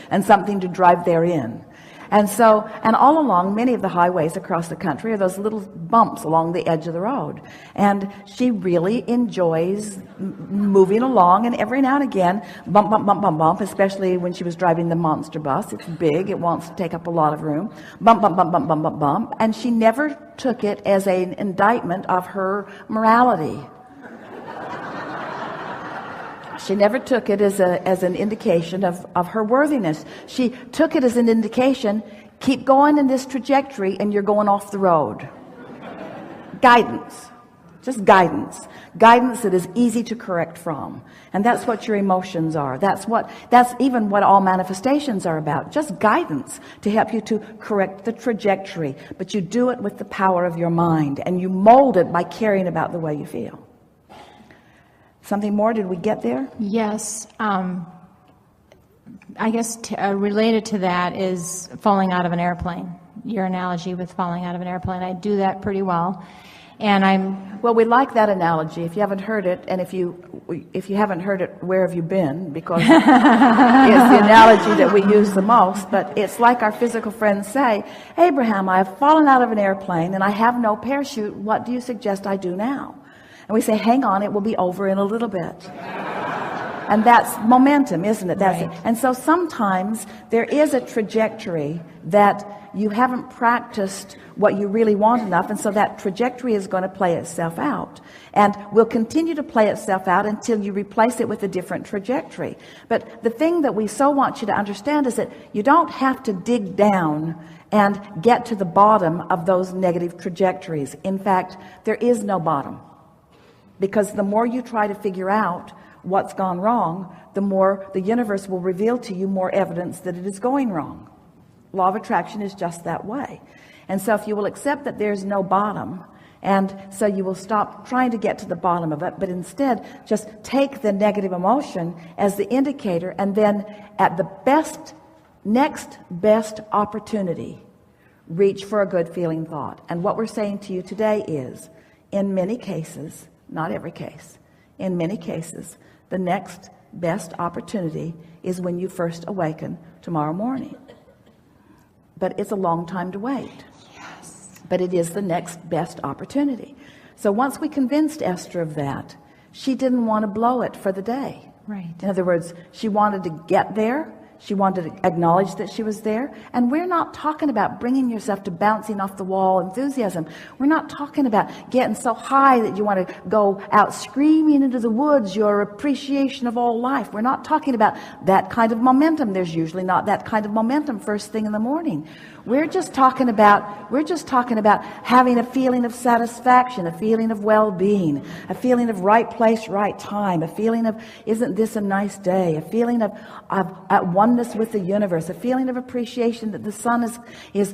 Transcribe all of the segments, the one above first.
and something to drive therein. And so, and all along many of the highways across the country are those little bumps along the edge of the road. And she really enjoys moving along, and every now and again, bump, bump, bump, bump, bump, especially when she was driving the monster bus. It's big, it wants to take up a lot of room. Bump, bump, bump, bump, bump, bump, bump. And she never took it as an indictment of her morality. She never took it as an indication of her worthiness. She took it as an indication, keep going in this trajectory and you're going off the road. Guidance. Just guidance. Guidance that is easy to correct from. And that's what your emotions are. That's even what all manifestations are about. Just guidance to help you to correct the trajectory. But you do it with the power of your mind, and you mold it by caring about the way you feel. Something more? Did we get there? Yes. I guess related to that is falling out of an airplane. Your analogy with falling out of an airplane. I do that pretty well. And well, we like that analogy. If you haven't heard it, and if you haven't heard it, where have you been? Because it's the analogy that we use the most. But it's like our physical friends say, Abraham, I have fallen out of an airplane and I have no parachute. What do you suggest I do now? And we say, hang on, it will be over in a little bit. And that's momentum, isn't it? That's right. It. And so sometimes there is a trajectory that you haven't practiced what you really want enough, and so that trajectory is going to play itself out. And will continue to play itself out until you replace it with a different trajectory. But the thing that we so want you to understand is that you don't have to dig down and get to the bottom of those negative trajectories. In fact, there is no bottom. Because the more you try to figure out what's gone wrong, the more the universe will reveal to you more evidence that it is going wrong. Law of attraction is just that way. And so if you will accept that there's no bottom, and so you will stop trying to get to the bottom of it, but instead just take the negative emotion as the indicator, and then at the next best opportunity, reach for a good feeling thought. And what we're saying to you today is, in many cases, not every case, in many cases, the next best opportunity is when you first awaken tomorrow morning. But it's a long time to wait. Yes. But it is the next best opportunity. So once we convinced Esther of that, she didn't want to blow it for the day. Right. In other words, she wanted to get there. She wanted to acknowledge that she was there. And we're not talking about bringing yourself to bouncing off the wall enthusiasm. We're not talking about getting so high that you want to go out screaming into the woods your appreciation of all life. We're not talking about that kind of momentum. There's usually not that kind of momentum first thing in the morning. We're just talking about having a feeling of satisfaction, a feeling of well-being, a feeling of right place, right time, a feeling of, isn't this a nice day, a feeling of at oneness with the universe, a feeling of appreciation that the sun is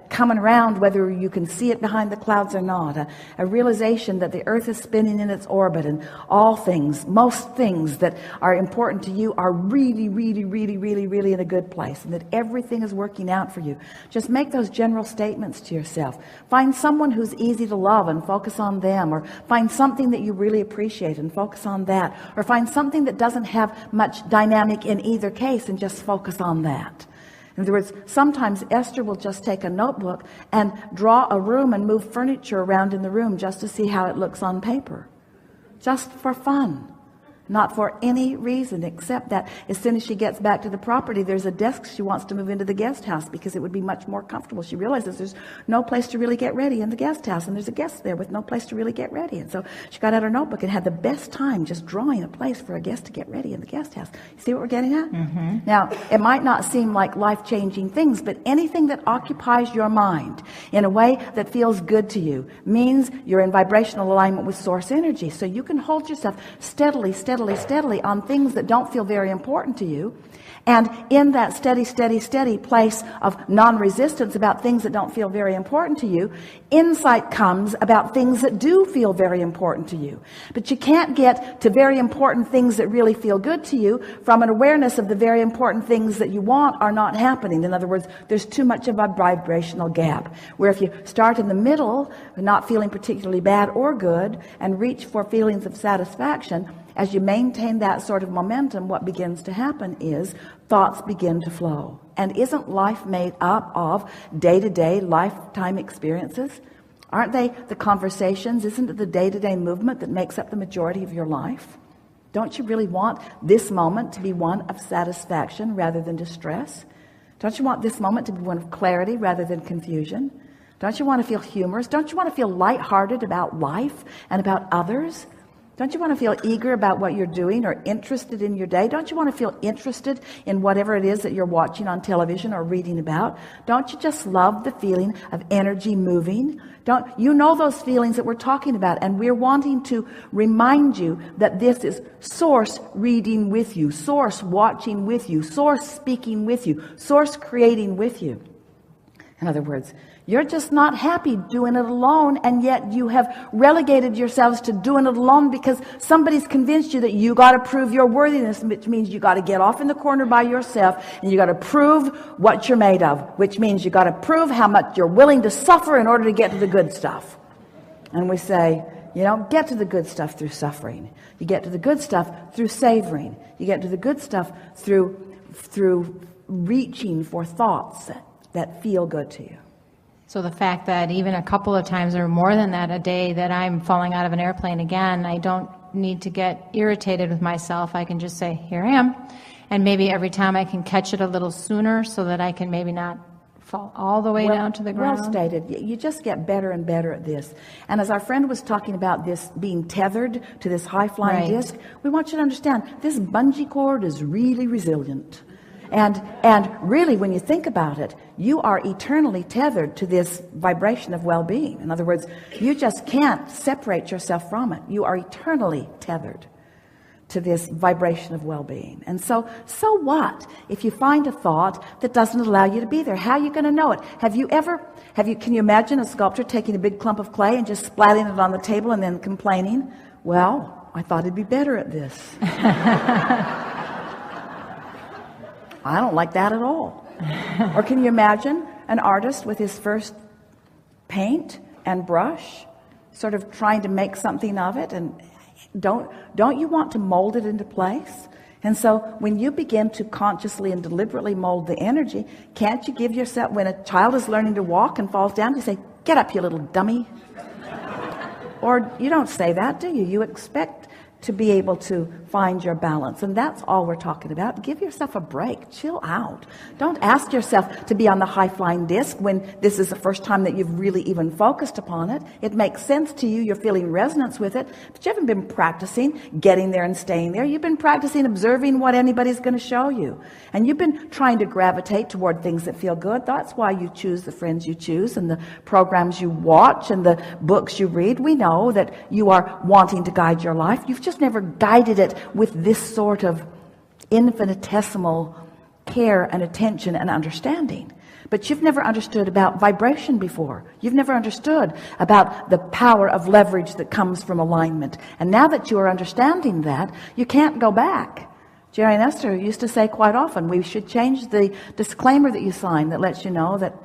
coming around whether you can see it behind the clouds or not, a realization that the earth is spinning in its orbit, and all things, most things that are important to you are really, really, really, really, really in a good place, and that everything is working out for you. Just make those general statements to yourself. Find someone who's easy to love and focus on them, or find something that you really appreciate and focus on that, or find something that doesn't have much dynamic in either case and just focus on that. In other words, sometimes Esther will just take a notebook and draw a room and move furniture around in the room just to see how it looks on paper. Just for fun. Not for any reason except that as soon as she gets back to the property, there's a desk she wants to move into the guest house because it would be much more comfortable. She realizes there's no place to really get ready in the guest house, and there's a guest there with no place to really get ready. And so she got out her notebook and had the best time just drawing a place for a guest to get ready in the guest house. You see what we're getting at? Mm-hmm. Now, it might not seem like life-changing things, but anything that occupies your mind in a way that feels good to you means you're in vibrational alignment with source energy. So you can hold yourself steadily on things that don't feel very important to you. And in that steady place of non-resistance about things that don't feel very important to you, insight comes about things that do feel very important to you. But you can't get to very important things that really feel good to you from an awareness of the very important things that you want are not happening. In other words, there's too much of a vibrational gap, where if you start in the middle, not feeling particularly bad or good, and reach for feelings of satisfaction, as you maintain that sort of momentum, what begins to happen is thoughts begin to flow. And isn't life made up of day-to-day lifetime experiences? Aren't they the conversations? Isn't it the day-to-day movement that makes up the majority of your life? Don't you really want this moment to be one of satisfaction rather than distress? Don't you want this moment to be one of clarity rather than confusion? Don't you want to feel humorous? Don't you want to feel lighthearted about life and about others? Don't you want to feel eager about what you're doing or interested in your day? Don't you want to feel interested in whatever it is that you're watching on television or reading about? Don't you just love the feeling of energy moving? Don't you know those feelings that we're talking about? And we're wanting to remind you that this is Source reading with you, Source watching with you, Source speaking with you, Source creating with you. In other words, you're just not happy doing it alone, and yet you have relegated yourselves to doing it alone because somebody's convinced you that you got to prove your worthiness, which means you got to get off in the corner by yourself and you got to prove what you're made of, which means you got to prove how much you're willing to suffer in order to get to the good stuff. And we say, you don't get to the good stuff through suffering. You get to the good stuff through savoring. You get to the good stuff through reaching for thoughts that feel good to you. So the fact that even a couple of times or more than that a day that I'm falling out of an airplane again, I don't need to get irritated with myself. I can just say, here I am. And maybe every time I can catch it a little sooner so that I can maybe not fall all the way down to the ground. Well stated. You just get better and better at this. And as our friend was talking about this being tethered to this high-flying disc, we want you to understand this bungee cord is really resilient. And really, when you think about it, you are eternally tethered to this vibration of well-being. In other words, you just can't separate yourself from it. You are eternally tethered to this vibration of well-being. And so what if you find a thought that doesn't allow you to be there? How are you going to know it? Can you imagine a sculptor taking a big clump of clay and just splatting it on the table and then complaining, well, I thought I'd be better at this. I don't like that at all. Or can you imagine an artist with his first paint and brush sort of trying to make something of it? And don't you want to mold it into place? And so when you begin to consciously and deliberately mold the energy, can't you give yourself, when a child is learning to walk and falls down, you say, get up, you little dummy. Or you don't say that, do you? You expect to be able to find your balance. And that's all we're talking about. Give yourself a break. Chill out. Don't ask yourself to be on the high-flying disc when this is the first time that you've really even focused upon it. It makes sense to you. You're feeling resonance with it, but you haven't been practicing getting there and staying there. You've been practicing observing what anybody's going to show you. And you've been trying to gravitate toward things that feel good. That's why you choose the friends you choose and the programs you watch and the books you read. We know that you are wanting to guide your life. You've just never guided it with this sort of infinitesimal care and attention and understanding. But you've never understood about vibration before. You've never understood about the power of leverage that comes from alignment. And now that you are understanding that, you can't go back. Jerry and Esther used to say quite often, we should change the disclaimer that you sign that lets you know that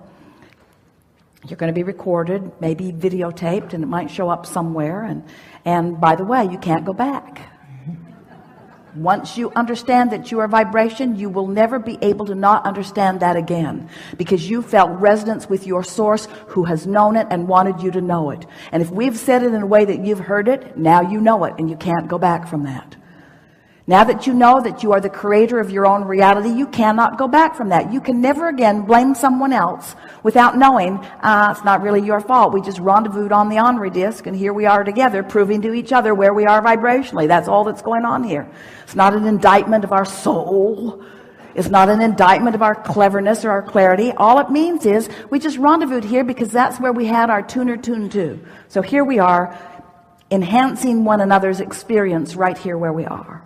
you're going to be recorded, maybe videotaped, and it might show up somewhere. And by the way, you can't go back. Once you understand that you are vibration, you will never be able to not understand that again, because you felt resonance with your source who has known it and wanted you to know it. And if we've said it in a way that you've heard it, now you know it and you can't go back from that. Now that you know that you are the creator of your own reality, you cannot go back from that. You can never again blame someone else without knowing it's not really your fault. We just rendezvoused on the Henri disc, and here we are together proving to each other where we are vibrationally. That's all that's going on here. It's not an indictment of our soul. It's not an indictment of our cleverness or our clarity. All it means is we just rendezvoused here because that's where we had our tuner tuned to. So here we are, enhancing one another's experience right here where we are.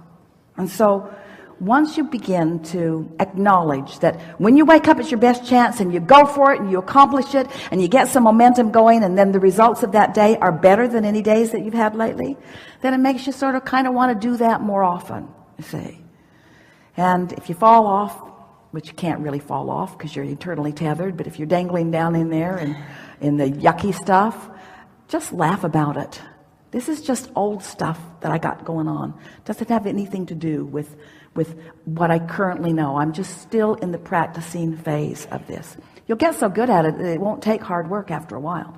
And so once you begin to acknowledge that when you wake up, it's your best chance, and you go for it and you accomplish it and you get some momentum going, and then the results of that day are better than any days that you've had lately, then it makes you sort of kind of want to do that more often, you see. And if you fall off, which you can't really fall off because you're eternally tethered, but if you're dangling down in there and in the yucky stuff, just laugh about it. This is just old stuff that I got going on. Doesn't have anything to do with what I currently know. I'm just still in the practicing phase of this. You'll get so good at it that it won't take hard work after a while.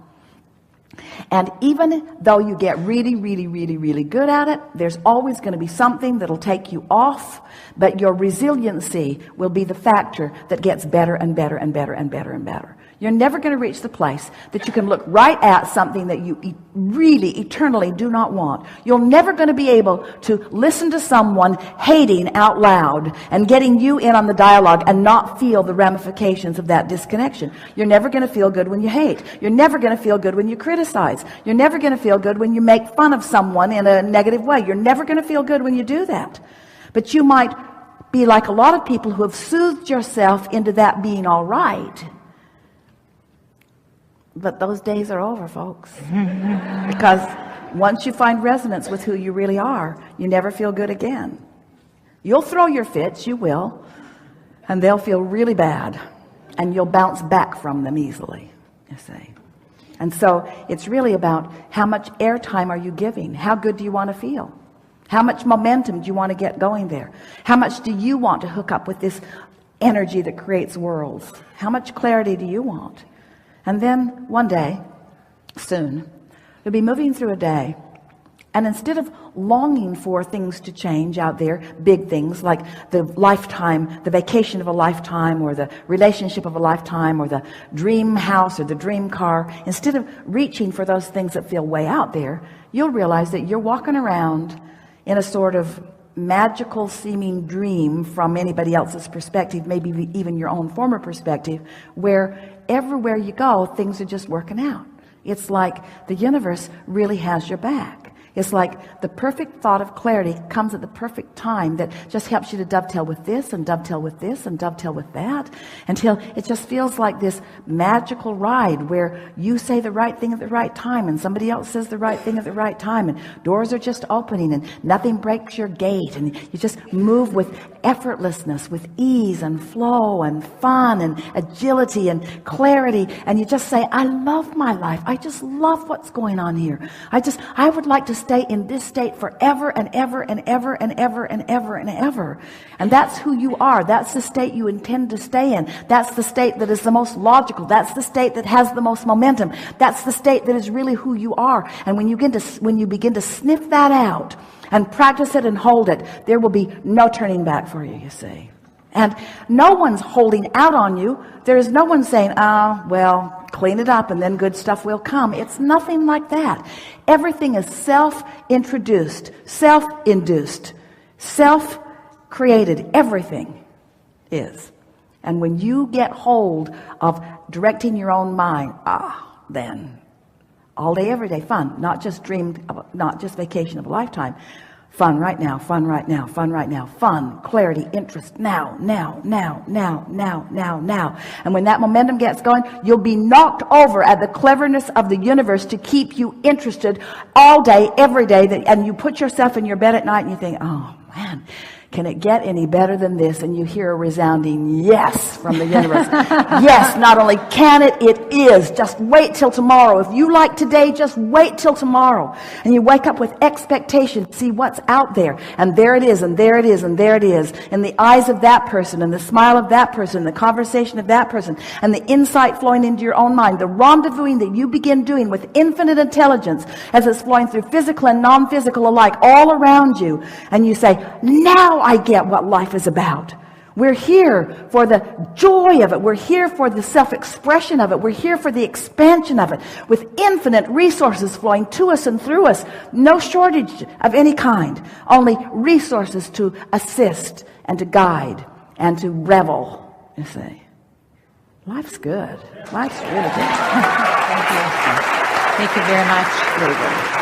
And even though you get really, really, really, really good at it, there's always going to be something that'll take you off, but your resiliency will be the factor that gets better and better and better and better and better. You're never going to reach the place that you can look right at something that you really eternally do not want. You're never going to be able to listen to someone hating out loud and getting you in on the dialogue and not feel the ramifications of that disconnection. You're never going to feel good when you hate. You're never going to feel good when you criticize. You're never going to feel good when you make fun of someone in a negative way. You're never going to feel good when you do that. But you might be like a lot of people who have soothed yourself into that being all right. But those days are over, folks. Because once you find resonance with who you really are, you never feel good again. You'll throw your fits, you will, and they'll feel really bad, and you'll bounce back from them easily, you see. And so it's really about how much airtime are you giving? How good do you want to feel? How much momentum do you want to get going there? How much do you want to hook up with this energy that creates worlds? How much clarity do you want? And then one day, soon, you'll be moving through a day, and instead of longing for things to change out there, big things like the lifetime, the vacation of a lifetime, or the relationship of a lifetime, or the dream house, or the dream car, instead of reaching for those things that feel way out there, you'll realize that you're walking around in a sort of magical seeming dream from anybody else's perspective, maybe even your own former perspective, where everywhere you go, things are just working out. It's like the universe really has your back. It's like the perfect thought of clarity comes at the perfect time that just helps you to dovetail with this and dovetail with this and dovetail with that, until it just feels like this magical ride where you say the right thing at the right time and somebody else says the right thing at the right time, and doors are just opening and nothing breaks your gait, and you just move with effortlessness, with ease and flow and fun and agility and clarity, and you just say, I love my life. I just love what's going on here. I would like to stay in this state forever and ever and ever and ever and ever and ever. And that's who you are. That's the state you intend to stay in. That's the state that is the most logical. That's the state that has the most momentum. That's the state that is really who you are. And when you begin to sniff that out and practice it and hold it, there will be no turning back for you, you see. And no one's holding out on you. There is no one saying, well, clean it up and then good stuff will come. It's nothing like that. Everything is self-introduced, self-induced, self-created. Everything is. And when you get hold of directing your own mind, then all day, every day, fun. Not just vacation of a lifetime. Fun right now, fun right now, fun right now, fun, clarity, interest, now. And when that momentum gets going, you'll be knocked over at the cleverness of the universe to keep you interested all day, every day. And you put yourself in your bed at night and you think, oh man, can it get any better than this? And you hear a resounding yes from the universe. Yes, not only can it, it is. Just wait till tomorrow. If you like today, just wait till tomorrow. And you wake up with expectation, see what's out there. And there it is, and there it is, and there it is. In the eyes of that person, and the smile of that person, the conversation of that person, and the insight flowing into your own mind, the rendezvousing that you begin doing with infinite intelligence as it's flowing through physical and non-physical alike all around you. And you say, now I get what life is about. We're here for the joy of it. We're here for the self-expression of it. We're here for the expansion of it, with infinite resources flowing to us and through us. No shortage of any kind. Only resources to assist and to guide and to revel, you see. Life's good. Life's really good. Thank you. Thank you very much. Really good.